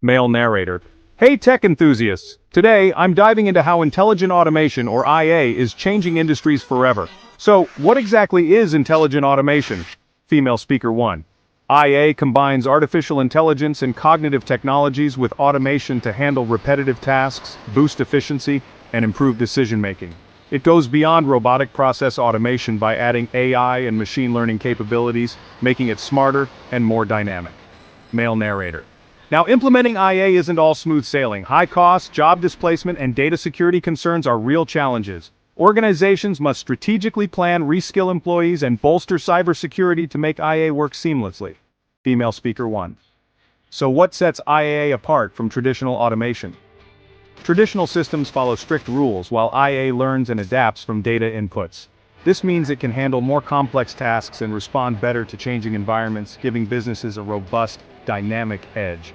Male narrator. Hey tech enthusiasts! Today, I'm diving into how intelligent automation, or IA, is changing industries forever. So, what exactly is intelligent automation? Female speaker 1. IA combines artificial intelligence and cognitive technologies with automation to handle repetitive tasks, boost efficiency, and improve decision-making. It goes beyond robotic process automation by adding AI and machine learning capabilities, making it smarter and more dynamic. Male narrator. Now, implementing IA isn't all smooth sailing. High costs, job displacement, and data security concerns are real challenges. Organizations must strategically plan, reskill employees, and bolster cybersecurity to make IA work seamlessly. Female speaker 1. So what sets IA apart from traditional automation? Traditional systems follow strict rules, while IA learns and adapts from data inputs. This means it can handle more complex tasks and respond better to changing environments, giving businesses a robust, dynamic edge.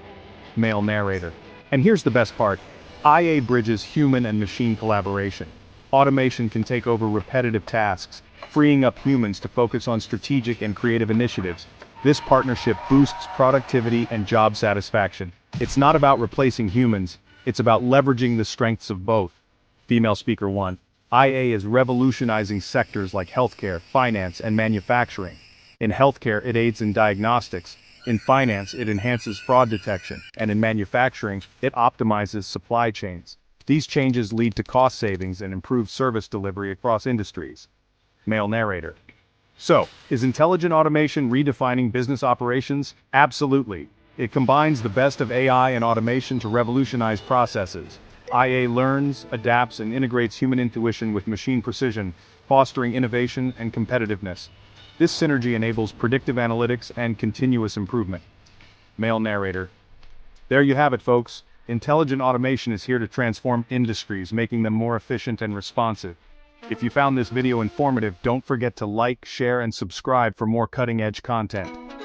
Male narrator. And here's the best part. IA bridges human and machine collaboration. Automation can take over repetitive tasks, freeing up humans to focus on strategic and creative initiatives. This partnership boosts productivity and job satisfaction. It's not about replacing humans, it's about leveraging the strengths of both. Female speaker 1. IA is revolutionizing sectors like healthcare, finance, and manufacturing. In healthcare, it aids in diagnostics. In finance, it enhances fraud detection. And in manufacturing, it optimizes supply chains. These changes lead to cost savings and improved service delivery across industries. Male narrator. So, is intelligent automation redefining business operations? Absolutely. It combines the best of AI and automation to revolutionize processes. IA learns, adapts, and integrates human intuition with machine precision, fostering innovation and competitiveness. This synergy enables predictive analytics and continuous improvement. Male narrator. There you have it, folks. Intelligent automation is here to transform industries, making them more efficient and responsive. If you found this video informative, don't forget to like, share, and subscribe for more cutting-edge content.